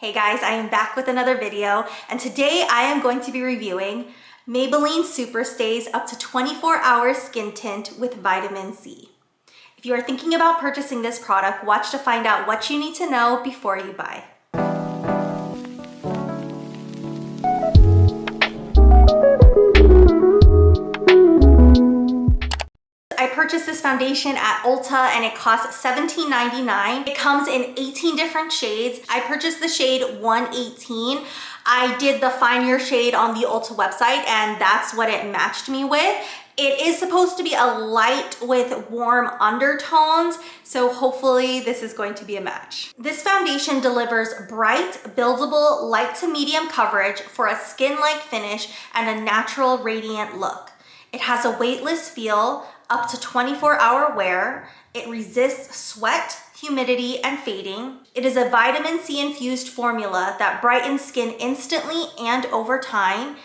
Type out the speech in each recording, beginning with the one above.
Hey guys, I am back with another video, and today I am going to be reviewing Maybelline Superstay's up to 24-hour skin tint with vitamin C. If you are thinking about purchasing this product, watch to find out what you need to know before you buy. I purchased this foundation at Ulta and it costs $17.99. It comes in 18 different shades. I purchased the shade 118. I did the Find Your shade on the Ulta website and that's what it matched me with. It is supposed to be a light with warm undertones, so hopefully this is going to be a match. This foundation delivers bright, buildable, light to medium coverage for a skin-like finish and a natural, radiant look. It has a weightless feel, up to 24-hour wear. It resists sweat, humidity, and fading. It is a vitamin C infused formula that brightens skin instantly and over time,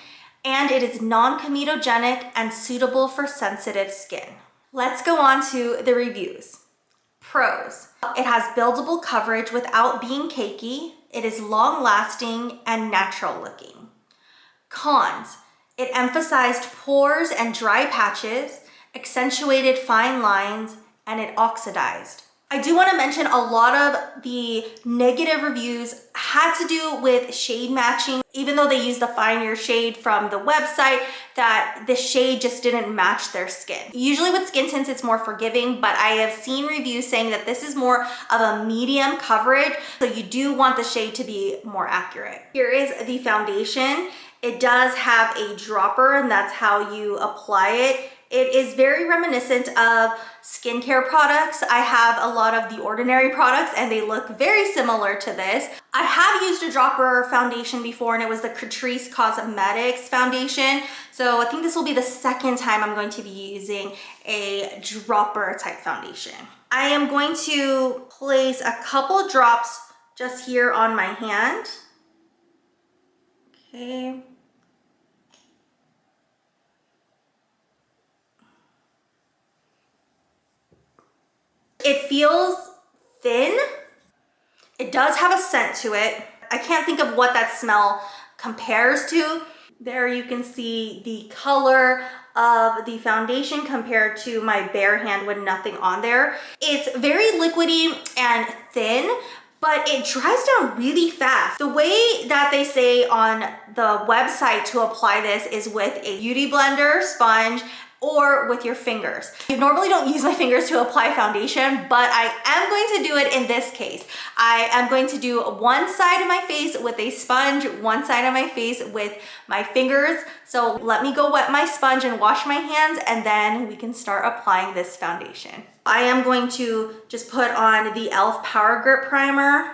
and it is non-comedogenic and suitable for sensitive skin. Let's go on to the reviews. Pros: it has buildable coverage without being cakey. It is long-lasting and natural looking. Cons: it emphasized pores and dry patches, accentuated fine lines, and it oxidized. I do want to mention a lot of the negative reviews had to do with shade matching. Even though they used the Find Your shade from the website, that the shade just didn't match their skin. Usually with skin tints, it's more forgiving, but I have seen reviews saying that this is more of a medium coverage, so you do want the shade to be more accurate. Here is the foundation. It does have a dropper, and that's how you apply it. It is very reminiscent of skincare products. I have a lot of The Ordinary products and they look very similar to this. I have used a dropper foundation before and it was the Catrice Cosmetics foundation. So I think this will be the second time I'm going to be using a dropper type foundation. I am going to place a couple drops just here on my hand. Okay. It feels thin. It does have a scent to it. I can't think of what that smell compares to. There you can see the color of the foundation compared to my bare hand with nothing on there. It's very liquidy and thin, but it dries down really fast. The way that they say on the website to apply this is with a beauty blender, sponge, or with your fingers. I normally don't use my fingers to apply foundation, but I am going to do it in this case. I am going to do one side of my face with a sponge, one side of my face with my fingers. So let me go wet my sponge and wash my hands, and then we can start applying this foundation. I am going to just put on the e.l.f. Power Grip Primer.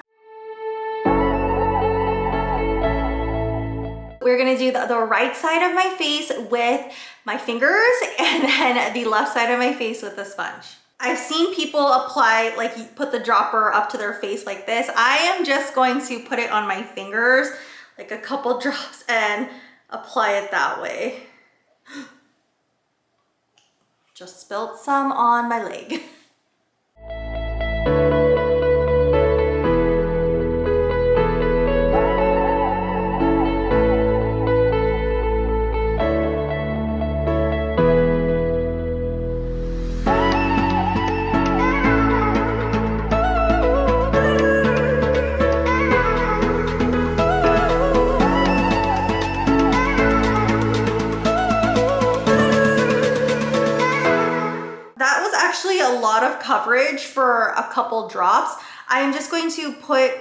We're gonna do the right side of my face with my fingers and then the left side of my face with the sponge. I've seen people apply, like you put the dropper up to their face like this. I am just going to put it on my fingers, like a couple drops, and apply it that way. Just spilled some on my leg. A lot of coverage for a couple drops. I am just going to put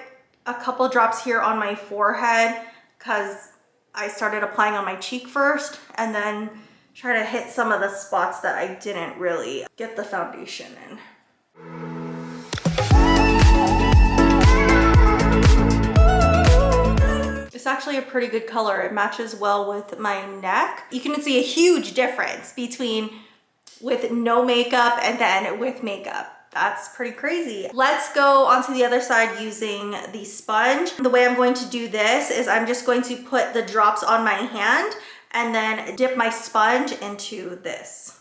a couple drops here on my forehead because I started applying on my cheek first, and then try to hit some of the spots that I didn't really get the foundation in. It's actually a pretty good color. It matches well with my neck. You can see a huge difference between with no makeup and then with makeup. That's pretty crazy. Let's go onto the other side using the sponge. The way I'm going to do this is I'm just going to put the drops on my hand and then dip my sponge into this.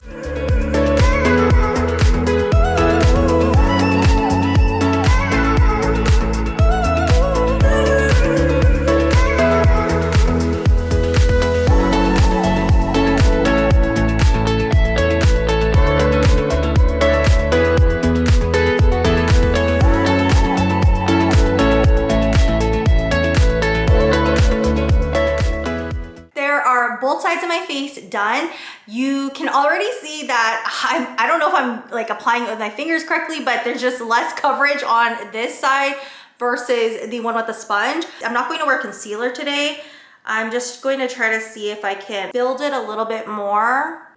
are both sides of my face done. You can already see that I don't know if I'm like applying it with my fingers correctly, but there's just less coverage on this side versus the one with the sponge. I'm not going to wear concealer today. I'm just going to try to see if I can build it a little bit more.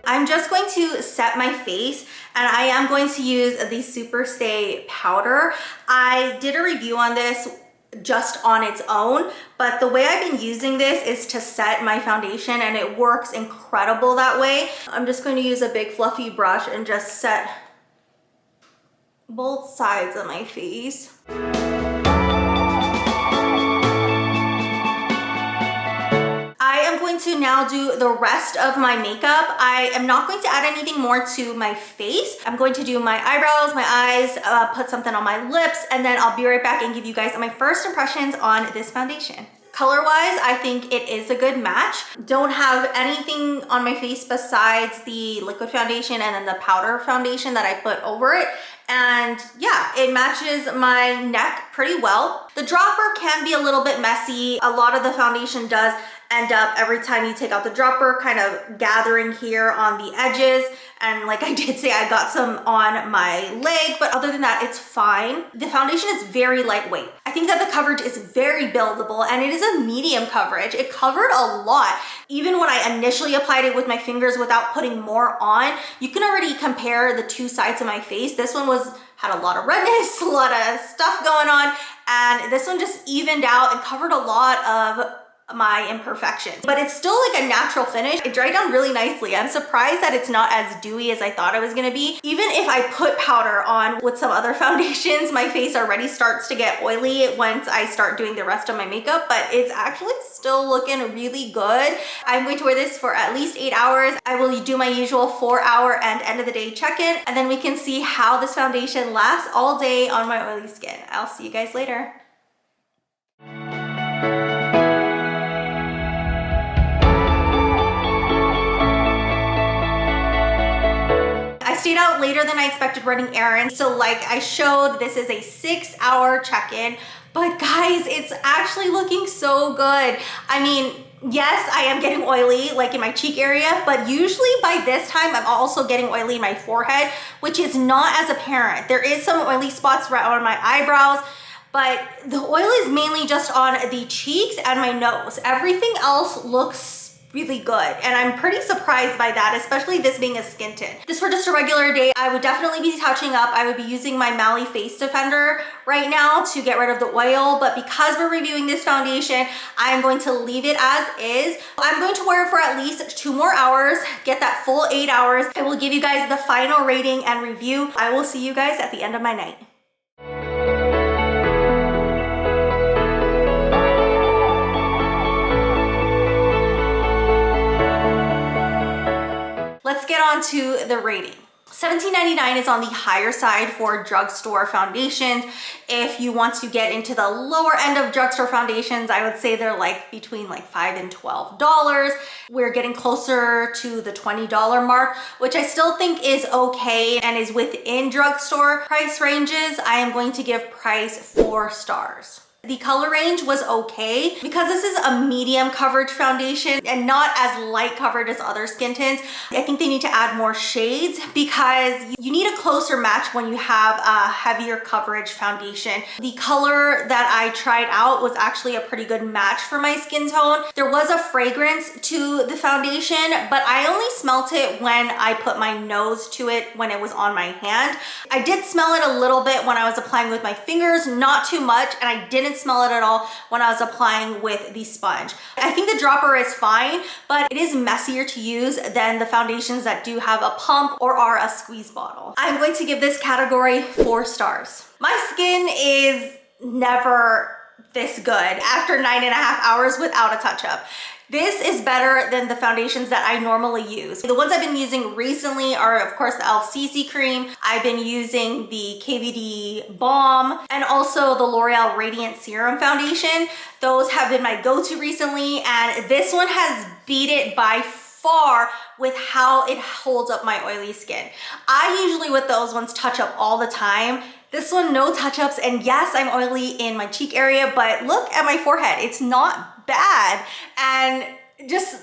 I'm just going to set my face, and I am going to use the Superstay powder. I did a review on this just on its own, but the way I've been using this is to set my foundation, and it works incredible that way. I'm just going to use a big fluffy brush and just set both sides of my face. I am going to now do the rest of my makeup. I am not going to add anything more to my face. I'm going to do my eyebrows, my eyes, put something on my lips, and then I'll be right back and give you guys my first impressions on this foundation. Color-wise, I think it is a good match. Don't have anything on my face besides the liquid foundation and then the powder foundation that I put over it. And yeah, it matches my neck pretty well. The dropper can be a little bit messy. A lot of the foundation does end up, every time you take out the dropper, kind of gathering here on the edges. And like I did say, I got some on my leg, but other than that, it's fine. The foundation is very lightweight. I think that the coverage is very buildable, and it is a medium coverage. It covered a lot. Even when I initially applied it with my fingers without putting more on, you can already compare the two sides of my face. This one had a lot of redness, a lot of stuff going on, and this one just evened out and covered a lot of my imperfections, but it's still like a natural finish. It dried down really nicely. I'm surprised that it's not as dewy as I thought it was gonna be. Even if I put powder on with some other foundations, my face already starts to get oily once I start doing the rest of my makeup, but it's actually still looking really good. I'm going to wear this for at least 8 hours. I will do my usual 4-hour and end of the day check-in, and then we can see how this foundation lasts all day on my oily skin. I'll see you guys later. I stayed out later than I expected running errands. So like I showed, this is a 6-hour check-in, but guys, it's actually looking so good. I mean, yes, I am getting oily like in my cheek area, but usually by this time I'm also getting oily in my forehead, which is not as apparent. There is some oily spots right on my eyebrows, but the oil is mainly just on the cheeks and my nose. Everything else looks really good, and I'm pretty surprised by that, especially this being a skin tint. If this were just a regular day, I would definitely be touching up. I would be using my Mally Face Defender right now to get rid of the oil, but because we're reviewing this foundation, I'm going to leave it as is. I'm going to wear it for at least 2 more hours, get that full 8 hours. I will give you guys the final rating and review. I will see you guys at the end of my night. Let's get on to the rating. $17.99 is on the higher side for drugstore foundations. If you want to get into the lower end of drugstore foundations, I would say they're like between like $5 and $12. We're getting closer to the $20 mark, which I still think is okay and is within drugstore price ranges. I am going to give price 4 stars. The color range was okay. Because this is a medium coverage foundation and not as light coverage as other skin tints, I think they need to add more shades because you need a closer match when you have a heavier coverage foundation. The color that I tried out was actually a pretty good match for my skin tone. There was a fragrance to the foundation, but I only smelt it when I put my nose to it when it was on my hand. I did smell it a little bit when I was applying with my fingers, not too much, and I didn't smell it at all when I was applying with the sponge. I think the dropper is fine, but it is messier to use than the foundations that do have a pump or are a squeeze bottle. I'm going to give this category 4 stars. My skin is never this good after 9.5 hours without a touch-up. This is better than the foundations that I normally use. The ones I've been using recently are, of course, the LCC cream. I've been using the KVD Balm and also the L'Oreal Radiant Serum Foundation. Those have been my go-to recently, and this one has beat it by far with how it holds up my oily skin. I usually with those ones touch up all the time. This one, no touch-ups, and yes, I'm oily in my cheek area, but look at my forehead. It's not bad, and just,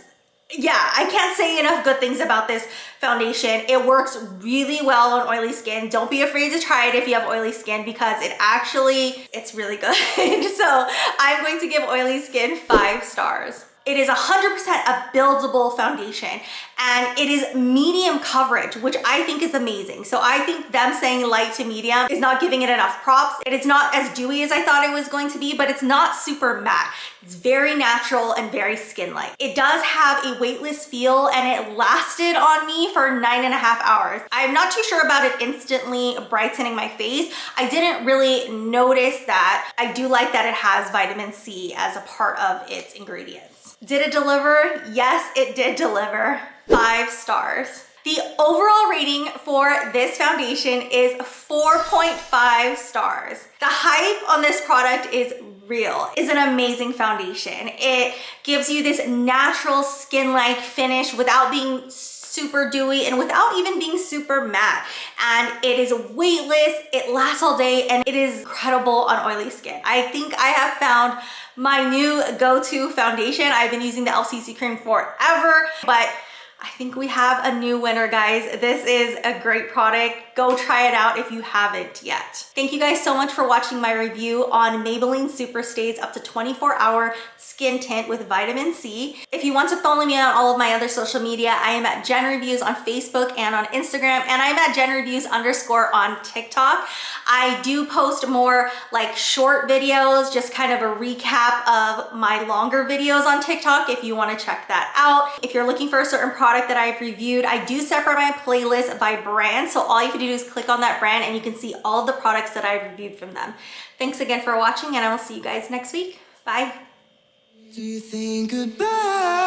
yeah, I can't say enough good things about this foundation. It works really well on oily skin. Don't be afraid to try it if you have oily skin, because it's really good. So I'm going to give oily skin 5 stars. It is 100% a buildable foundation, and it is medium coverage, which I think is amazing. So I think them saying light to medium is not giving it enough props. It is not as dewy as I thought it was going to be, but it's not super matte. It's very natural and very skin-like. It does have a weightless feel, and it lasted on me for 9.5 hours. I'm not too sure about it instantly brightening my face. I didn't really notice that. I do like that it has vitamin C as a part of its ingredients. Did it deliver? Yes, it did deliver. 5 stars. The overall rating for this foundation is 4.5 stars. The hype on this product is real. It's an amazing foundation. It gives you this natural skin-like finish without being super dewy and without even being super matte. And it is weightless, it lasts all day, and it is incredible on oily skin. I think I have found my new go-to foundation. I've been using the LCC cream forever, but I think we have a new winner, guys. This is a great product. Go try it out if you haven't yet. Thank you guys so much for watching my review on Maybelline Superstay's up to 24-hour skin tint with vitamin C. If you want to follow me on all of my other social media, I am at Jenn Reviews on Facebook and on Instagram, and I'm at Jenn Reviews _ on TikTok. I do post more like short videos, just kind of a recap of my longer videos on TikTok if you want to check that out. If you're looking for a certain product that I've reviewed, I do separate my playlist by brand, so all you have to do is click on that brand and you can see all of the products that I've reviewed from them. Thanks again for watching, and I will see you guys next week. Bye. Do you think goodbye?